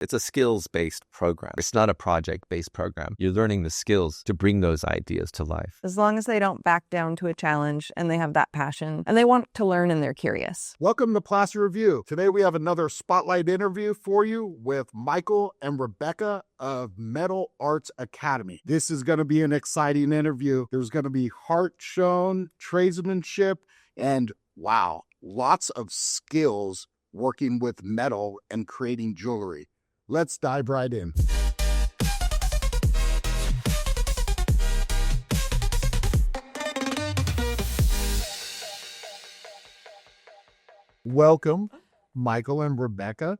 It's a skills-based program. It's not a project-based program. You're learning the skills to bring those ideas to life. As long as they don't back down to a challenge and they have that passion and they want to learn and they're curious. Welcome to Placer Review. Today we have another spotlight interview for you with Michael and Rebecca of Metal Arts Academy. This is going to be an exciting interview. There's going to be heart shown, tradesmanship, and wow, lots of skills working with metal and creating jewelry. Let's dive right in. Welcome, Michael and Rebecca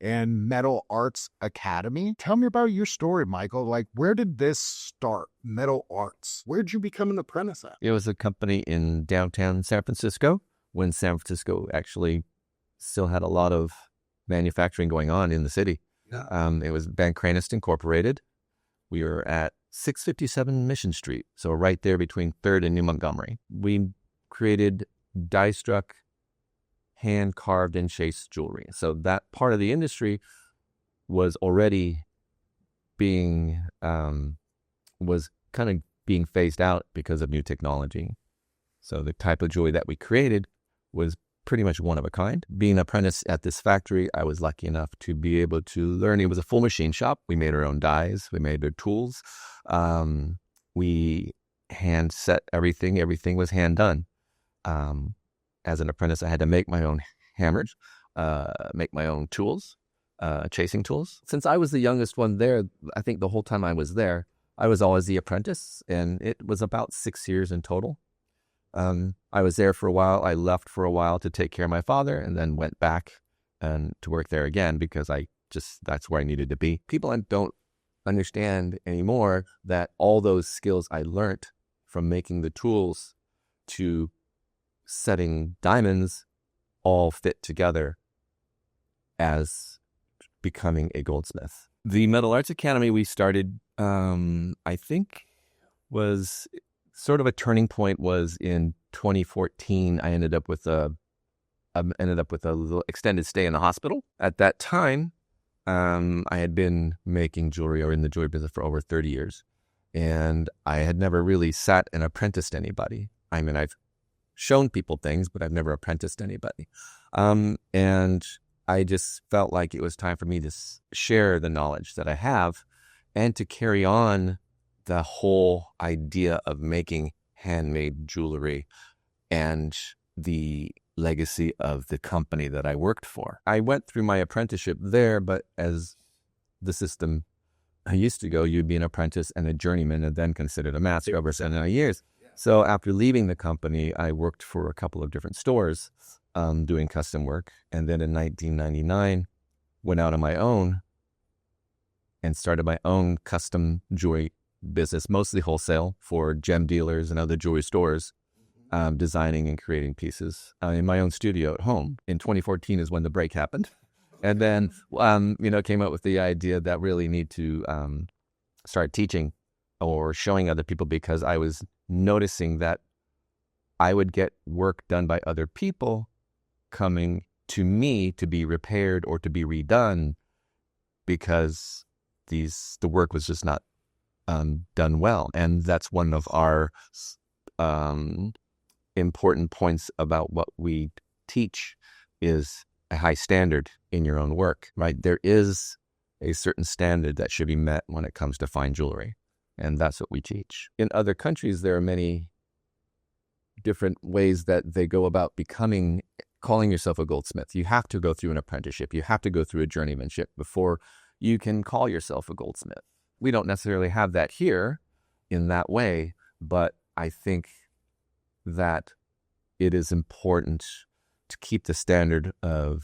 and Metal Arts Academy. Tell me about your story, Michael. Like, where did this start, Metal Arts? Where did you become an apprentice at? It was a company in downtown San Francisco when San Francisco actually still had a lot of manufacturing going on in the city. Yeah. It was Van Cranist Incorporated. We were at 657 Mission Street, so right there between 3rd and New Montgomery. We created die-struck, hand-carved and chased jewelry. So that part of the industry was already being, was kind of being phased out because of new technology. So the type of jewelry that we created was pretty much one of a kind. Being an apprentice at this factory, I was lucky enough to be able to learn. It was a full machine shop. We made our own dies. We made our tools. We hand set everything. Everything was hand done. As an apprentice, I had to make my own hammers, make my own tools, chasing tools. Since I was the youngest one there, I think the whole time I was there, I was always the apprentice, and it was about 6 years in total. I was there for a while. I left for a while to take care of my father and then went back and to work there again because that's where I needed to be. People don't understand anymore that all those skills I learned from making the tools to setting diamonds all fit together as becoming a goldsmith. The Metal Arts Academy we started, I think, was sort of a turning point was in 2014. I ended up with a little extended stay in the hospital. At that time, I had been making jewelry or in the jewelry business for over 30 years. And I had never really sat and apprenticed anybody. I mean, I've shown people things, but I've never apprenticed anybody. And I just felt like it was time for me to share the knowledge that I have and to carry on the whole idea of making handmade jewelry and the legacy of the company that I worked for. I went through my apprenticeship there, but as the system used to go, you'd be an apprentice and a journeyman and then considered a master over 7 years. So after leaving the company, I worked for a couple of different stores doing custom work. And then in 1999, went out on my own and started my own custom jewelry business, mostly wholesale for gem dealers and other jewelry stores, designing and creating pieces in my own studio at home. In 2014 is when the break happened. And then, came up with the idea that really need to start teaching or showing other people because I was noticing that I would get work done by other people coming to me to be repaired or to be redone because the work was just not done well. And that's one of our important points about what we teach is a high standard in your own work, right? There is a certain standard that should be met when it comes to fine jewelry. And that's what we teach. In other countries, there are many different ways that they go about calling yourself a goldsmith. You have to go through an apprenticeship. You have to go through a journeymanship before you can call yourself a goldsmith. We don't necessarily have that here in that way, but I think that it is important to keep the standard of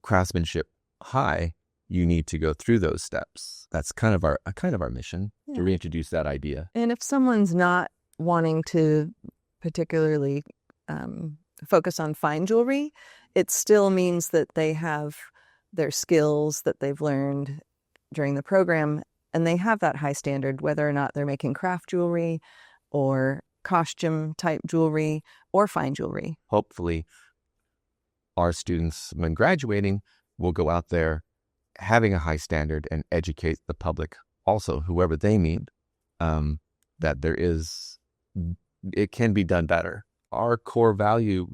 craftsmanship high. You need to go through those steps. That's kind of our mission to reintroduce that idea. And if someone's not wanting to particularly focus on fine jewelry, it still means that they have their skills that they've learned during the program, and they have that high standard, whether or not they're making craft jewelry or costume type jewelry or fine jewelry. Hopefully, our students, when graduating, will go out there having a high standard and educate the public also, whoever they meet, that it can be done better. Our core value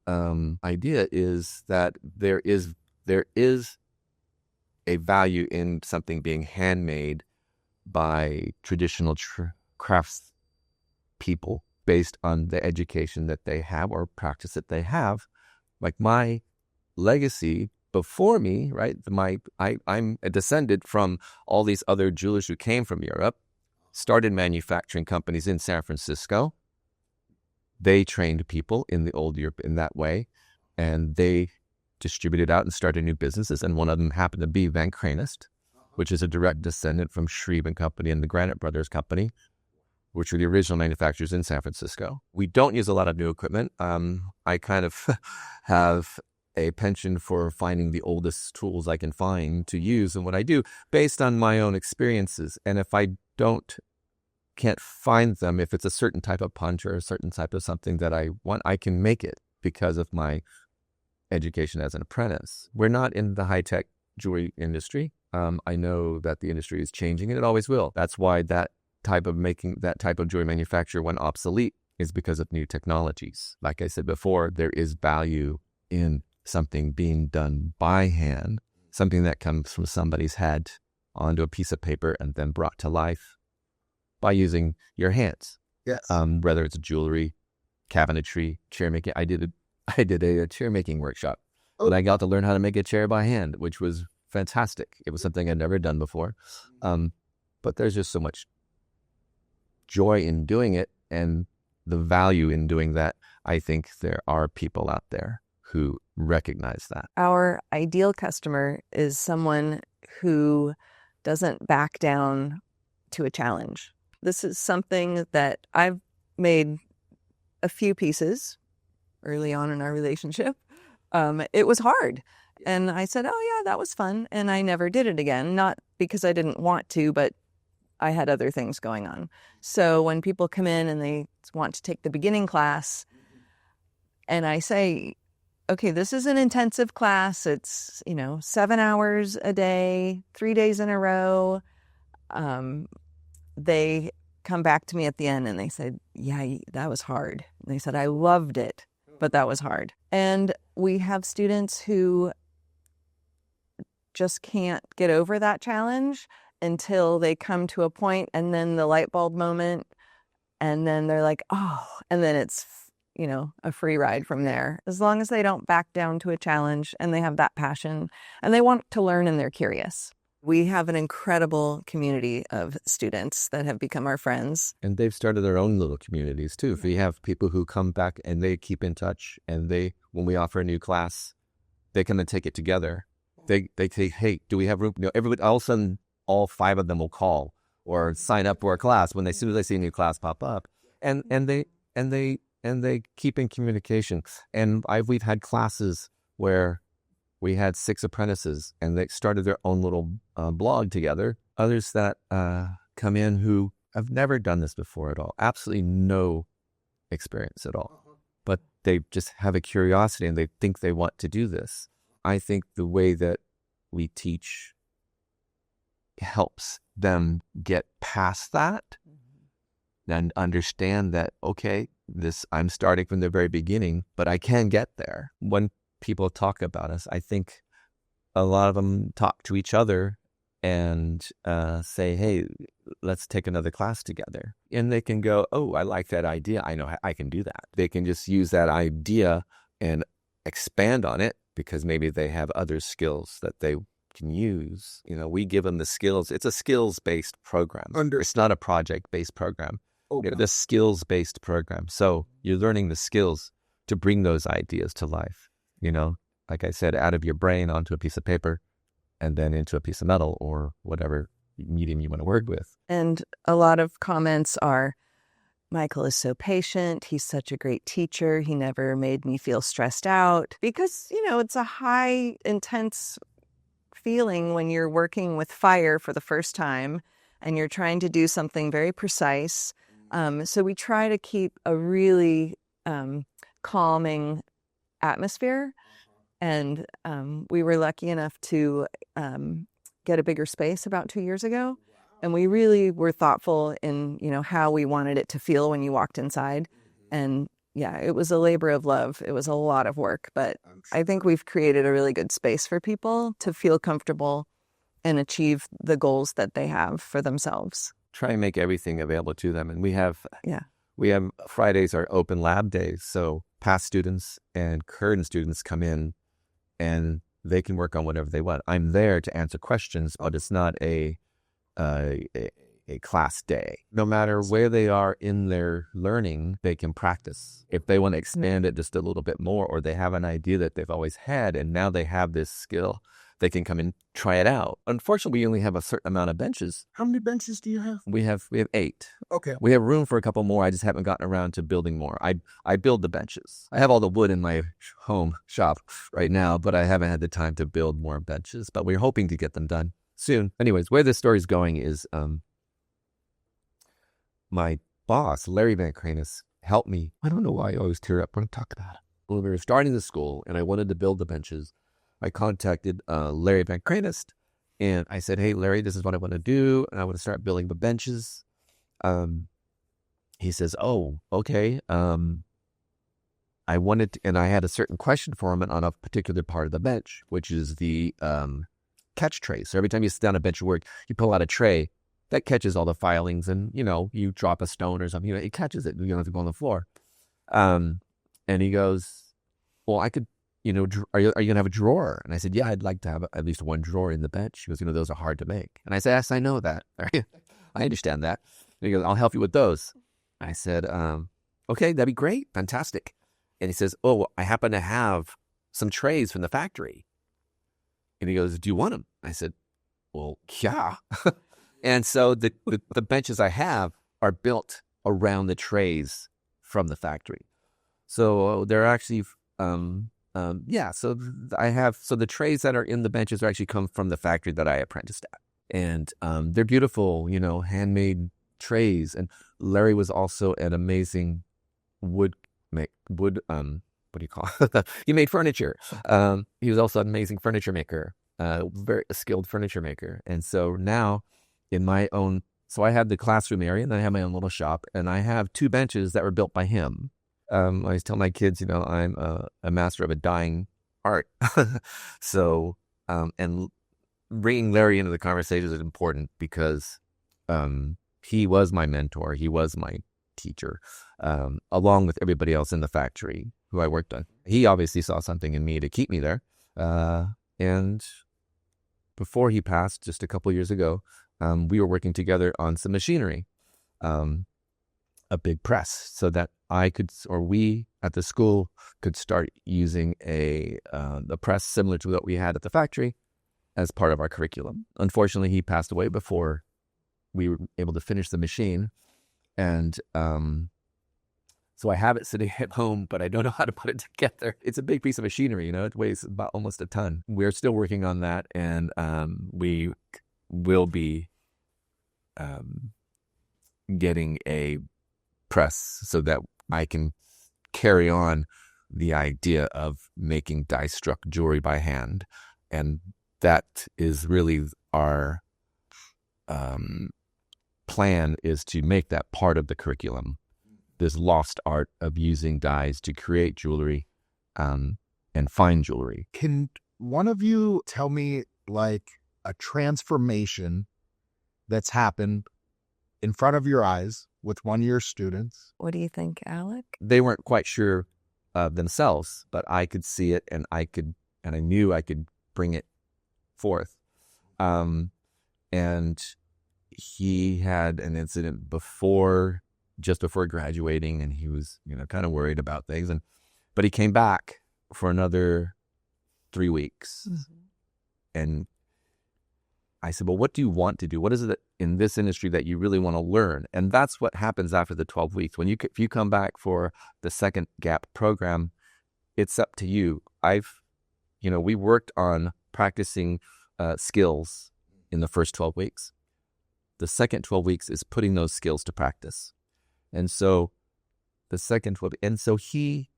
idea is that there is a value in something being handmade by traditional crafts people based on the education that they have or practice that they have. Like my legacy before me, right? I'm a descendant from all these other jewelers who came from Europe, started manufacturing companies in San Francisco. They trained people in the old Europe in that way, and they distributed out and started new businesses. And one of them happened to be Van Cranist, which is a direct descendant from Shreve and Company and the Granite Brothers Company, which were the original manufacturers in San Francisco. We don't use a lot of new equipment. I kind of have a penchant for finding the oldest tools I can find to use and what I do based on my own experiences. And if I can't find them, if it's a certain type of punch or a certain type of something that I want, I can make it because of my education as an apprentice. We're not in the high-tech jewelry industry. I know that the industry is changing and it always will. That's why that type of jewelry manufacture went obsolete is because of new technologies. Like I said before, there is value in something being done by hand, something that comes from somebody's head onto a piece of paper and then brought to life by using your hands. Yes. Whether it's jewelry, cabinetry, chair making. I did a chair making workshop, but I got to learn how to make a chair by hand, which was fantastic. It was something I'd never done before. But there's just so much joy in doing it and the value in doing that. I think there are people out there who recognize that. Our ideal customer is someone who doesn't back down to a challenge. This is something that I've made a few pieces early on in our relationship. It was hard. And I said, oh yeah, that was fun. And I never did it again. Not because I didn't want to, but I had other things going on. So when people come in and they want to take the beginning class, and I say, okay, this is an intensive class. It's, 7 hours a day, 3 days in a row. They come back to me at the end and they said, yeah, that was hard. And they said, I loved it, but that was hard. And we have students who just can't get over that challenge until they come to a point and then the light bulb moment, and then they're like, oh, and then it's, a free ride from there. As long as they don't back down to a challenge and they have that passion and they want to learn and they're curious. We have an incredible community of students that have become our friends. And they've started their own little communities too. If we have people who come back and they keep in touch, and when we offer a new class, they come and take it together. They say, hey, do we have room? Everybody, all of a sudden, all 5 of them will call or sign up for a class as soon as they see a new class pop up. And they keep in communication. And we've had classes where we had 6 apprentices and they started their own little blog together. Others that come in who have never done this before at all, absolutely no experience at all, but they just have a curiosity and they think they want to do this. I think the way that we teach helps them get past that and understand that, okay, I'm starting from the very beginning, but I can get there. When people talk about us, I think a lot of them talk to each other and say, hey, let's take another class together. And they can go, oh, I like that idea. I know I can do that. They can just use that idea and expand on it because maybe they have other skills that they can use. We give them the skills. It's a skills-based program. It's not a project-based program. It's a skills-based program. So you're learning the skills to bring those ideas to life. Like I said, out of your brain onto a piece of paper and then into a piece of metal or whatever medium you want to work with. And a lot of comments are, Michael is so patient. He's such a great teacher. He never made me feel stressed out. Because, it's a high, intense feeling when you're working with fire for the first time and you're trying to do something very precise. So we try to keep a really calming atmosphere. And we were lucky enough to get a bigger space about 2 years ago. And we really were thoughtful in, how we wanted it to feel when you walked inside. And yeah, it was a labor of love. It was a lot of work, but I think we've created a really good space for people to feel comfortable and achieve the goals that they have for themselves. Try and make everything available to them. And we have Yeah. Fridays are open lab days. So past students and current students come in and they can work on whatever they want. I'm there to answer questions, but it's not a class day. No matter where they are in their learning, they can practice. If they want to expand it just a little bit more, or they have an idea that they've always had and now they have this skill, they can come and try it out. Unfortunately, we only have a certain amount of benches. How many benches do you have? We have 8. Okay. We have room for a couple more. I just haven't gotten around to building more. I build the benches. I have all the wood in my home shop right now, but I haven't had the time to build more benches. But we're hoping to get them done soon. Anyways, where this story's going is my boss, Larry Van Cranis, helped me. I don't know why I always tear up when I talk about it. When we were starting the school and I wanted to build the benches, I contacted Larry Van Cranis and I said, hey, Larry, this is what I want to do. And I want to start building the benches. He says, oh, okay. I wanted to, and I had a certain question for him on a particular part of the bench, which is the catch tray. So every time you sit down a bench of work, you pull out a tray that catches all the filings and, you drop a stone or something, it catches it. You don't have to go on the floor. And he goes, well, I could, are you going to have a drawer? And I said, yeah, I'd like to have at least one drawer in the bench. He goes, those are hard to make. And I said, yes, I know that. I understand that. And he goes, I'll help you with those. I said, okay, that'd be great. Fantastic. And he says, oh, I happen to have some trays from the factory. And he goes, do you want them? I said, well, yeah. And so the benches I have are built around the trays from the factory. So they're actually, so the trays that are in the benches are actually come from the factory that I apprenticed at. And they're beautiful, handmade trays. And Larry was also an amazing what do you call it? He made furniture. He was also an amazing furniture maker, very skilled furniture maker. And so now so I had the classroom area and I have my own little shop and I have 2 benches that were built by him. I always tell my kids, I'm a master of a dying art. So, and bringing Larry into the conversation is important because he was my mentor. He was my teacher, along with everybody else in the factory who I worked on. He obviously saw something in me to keep me there. And before he passed, just a couple of years ago, we were working together on some machinery, a big press, so that we at the school could start using a press similar to what we had at the factory as part of our curriculum. Unfortunately, he passed away before we were able to finish the machine. And so I have it sitting at home, but I don't know how to put it together. It's a big piece of machinery, it weighs about almost a ton. We're still working on that, and we will be getting a press so that I can carry on the idea of making die-struck jewelry by hand. And that is really our plan, is to make that part of the curriculum, this lost art of using dies to create jewelry and fine jewelry. Can one of you tell me like a transformation that's happened in front of your eyes with one of your students? What do you think, Alec? They weren't quite sure themselves, but I could see it, and I knew I could bring it forth. And he had an incident just before graduating, and he was, kind of worried about things, but he came back for another 3 weeks. Mm-hmm. And I said, well, what do you want to do? What is it in this industry that you really want to learn? And that's what happens after the 12 weeks. If you come back for the second GAP program, it's up to you. We worked on practicing skills in the first 12 weeks. The second 12 weeks is putting those skills to practice. And so he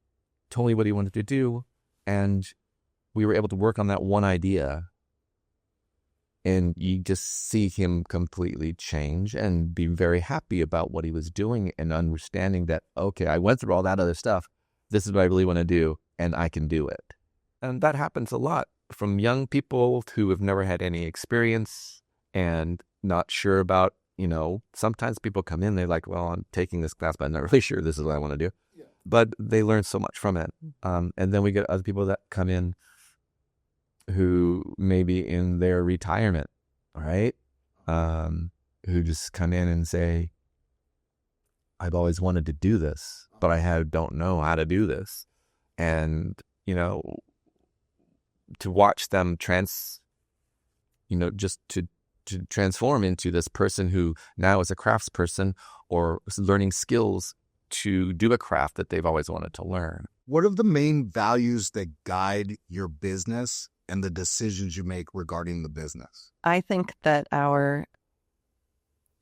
told me what he wanted to do, and we were able to work on that one idea. And you just see him completely change and be very happy about what he was doing and understanding that, okay, I went through all that other stuff. This is what I really want to do, and I can do it. And that happens a lot from young people who have never had any experience and not sure about, sometimes people come in, they're like, well, I'm taking this class, but I'm not really sure this is what I want to do. Yeah. But they learn so much from it. And then we get other people that come in who maybe in their retirement, right? Who just come in and say, I've always wanted to do this, but I don't know how to do this. And, to watch them just to transform into this person who now is a craftsperson or learning skills to do a craft that they've always wanted to learn. What are the main values that guide your business and the decisions you make regarding the business? I think that our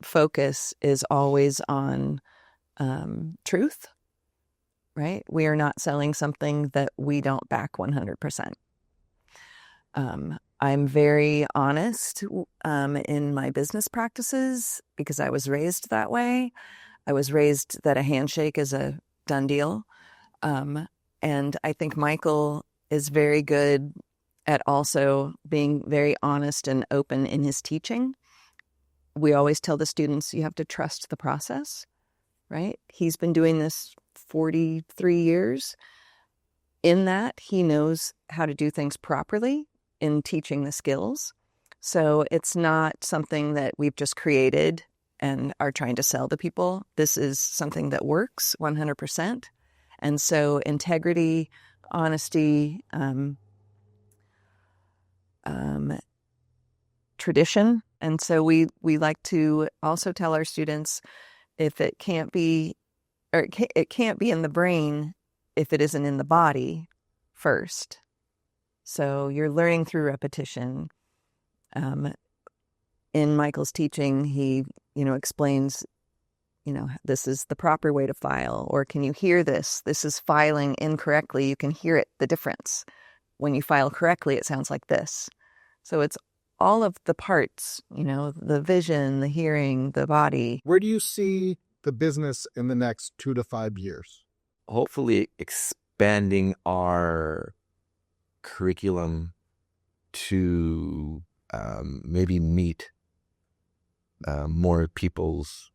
focus is always on truth, right? We are not selling something that we don't back 100%. I'm very honest in my business practices because I was raised that way. I was raised that a handshake is a done deal. And I think Michael is very good at also being very honest and open in his teaching. We always tell the students, you have to trust the process, right? He's been doing this 43 years. In that, he knows how to do things properly in teaching the skills. So it's not something that we've just created and are trying to sell to people. This is something that works 100%. And so integrity, honesty, tradition. And so we like to also tell our students, if it can't be, or it can't be in the brain if it isn't in the body first. So you're learning through repetition. In Michael's teaching, he, explains, this is the proper way to file, or can you hear this? This is filing incorrectly. You can hear it, the difference. When you file correctly, it sounds like this. So it's all of the parts, the vision, the hearing, the body. Where do you see the business in the next 2 to 5 years? Hopefully expanding our curriculum to maybe meet more people's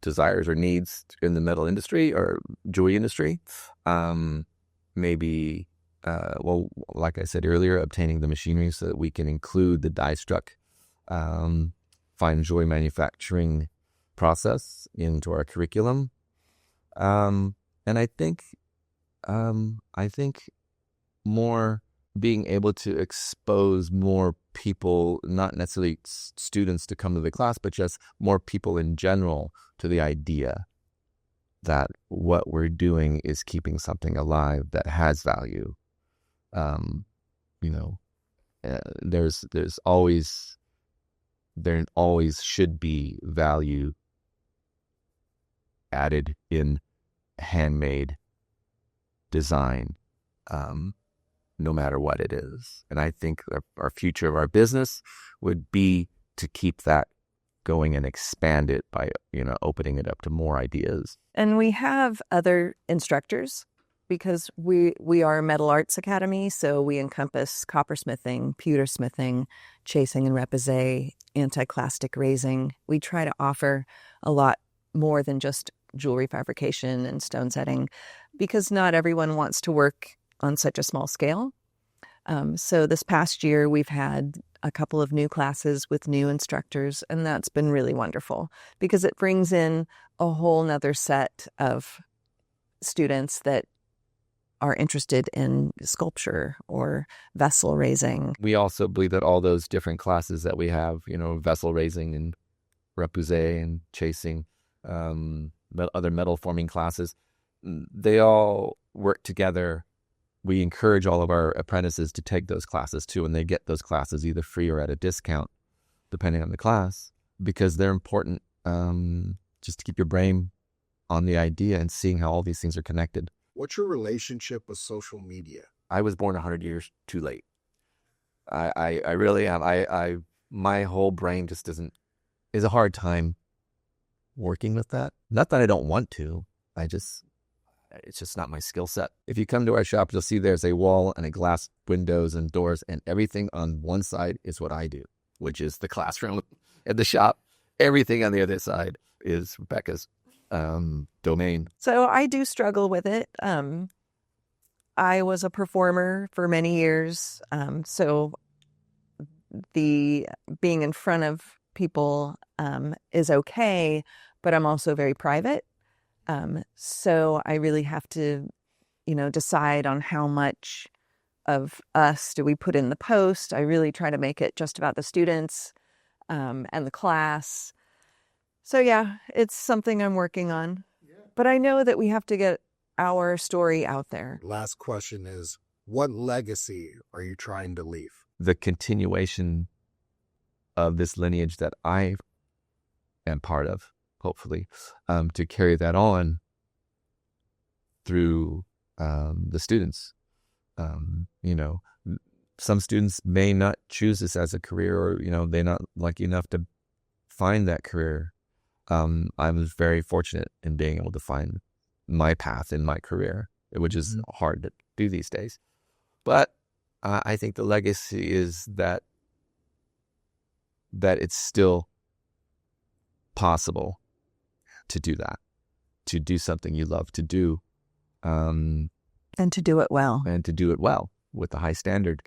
desires or needs in the metal industry or jewelry industry. Maybe, like I said earlier, obtaining the machinery so that we can include the die-struck fine jewelry manufacturing process into our curriculum. And I think more being able to expose more people, not necessarily students to come to the class, but just more people in general to the idea that what we're doing is keeping something alive that has value. There always should be value added in handmade design, no matter what it is. And I think our future of our business would be to keep that going and expand it by, opening it up to more ideas. And we have other instructors because we are a Metal Arts Academy, so we encompass coppersmithing, pewtersmithing, chasing and repoussé, anti-clastic raising. We try to offer a lot more than just jewelry fabrication and stone setting because not everyone wants to work on such a small scale. So this past year, we've had a couple of new classes with new instructors, and that's been really wonderful because it brings in a whole nother set of students that are interested in sculpture or vessel raising. We also believe that all those different classes that we have, vessel raising and repoussé and chasing, other metal forming classes, they all work together. We encourage all of our apprentices to take those classes too, and they get those classes either free or at a discount, depending on the class, because they're important just to keep your brain on the idea and seeing how all these things are connected. What's your relationship with social media? I was born 100 years too late. I really am. my whole brain just is a hard time working with that. Not that I don't want to. It's just not my skill set. If you come to our shop, you'll see there's a wall and a glass windows and doors, and everything on one side is what I do, which is the classroom and the shop. Everything on the other side is Rebecca's domain. So I do struggle with it. I was a performer for many years. So the being in front of people is okay, but I'm also very private. So I really have to, decide on how much of us do we put in the post. I really try to make it just about the students and the class. So yeah, it's something I'm working on. Yeah. But I know that we have to get our story out there. Last question is, what legacy are you trying to leave? The continuation of this lineage that I am part of, hopefully, to carry that on through the students. Some students may not choose this as a career, or, they're not lucky enough to find that career. I was very fortunate in being able to find my path in my career, which is hard to do these days. But I think the legacy is that it's still possible to do that, to do something you love to do. And to do it well. And to do it well with a high standard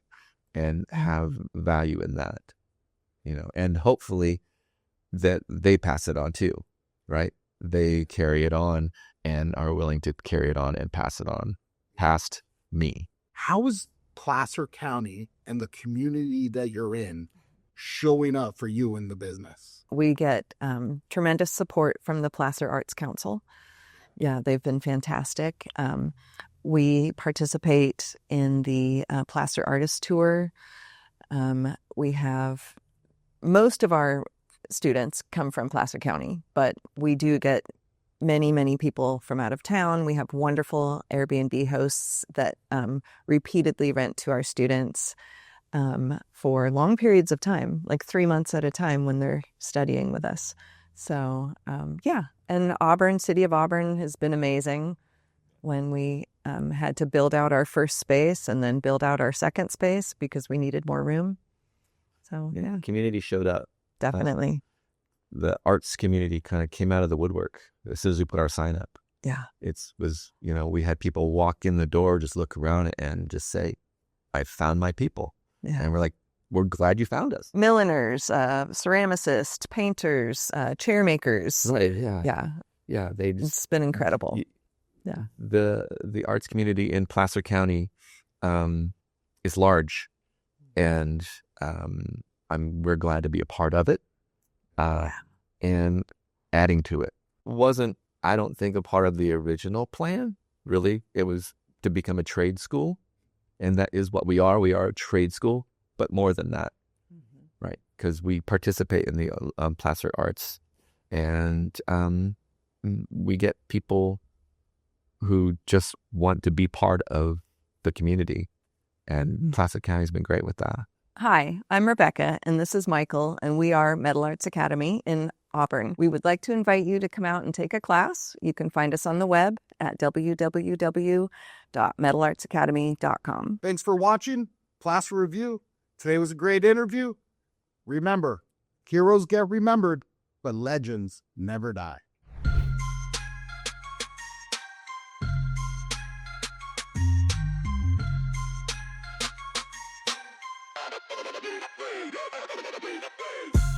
and have value in that, and hopefully that they pass it on too, right? They carry it on and are willing to carry it on and pass it on past me. How is Placer County and the community that you're in showing up for you in the business? We get tremendous support from the Placer Arts Council. Yeah, they've been fantastic. We participate in the Placer Artist Tour. We have most of our students come from Placer County, but we do get many, many people from out of town. We have wonderful Airbnb hosts that repeatedly rent to our students for long periods of time, like 3 months at a time when they're studying with us. So, and City of Auburn has been amazing when we had to build out our first space and then build out our second space because we needed more room. So, yeah. Community showed up. Definitely. The arts community kind of came out of the woodwork as soon as we put our sign up. Yeah. We had people walk in the door, just look around and just say, I found my people. Yeah. And we're like, we're glad you found us. Milliners, ceramicists, painters, chair makers. Right, yeah. Yeah. Yeah. It's been incredible. Yeah. The arts community in Placer County is large, and we're glad to be a part of it. And adding to it wasn't, I don't think, a part of the original plan. Really, it was to become a trade school, and that is what we are. We are a trade school, but more than that, right? Because we participate in the Placer Arts, and we get people who just want to be part of the community, and Placer County has been great with that. Hi, I'm Rebecca, and this is Michael, and we are Metal Arts Academy in Auburn. We would like to invite you to come out and take a class. You can find us on the web at www.metalartsacademy.com. Thanks for watching Placer Review. Today was a great interview. Remember, heroes get remembered, but legends never die. Wait.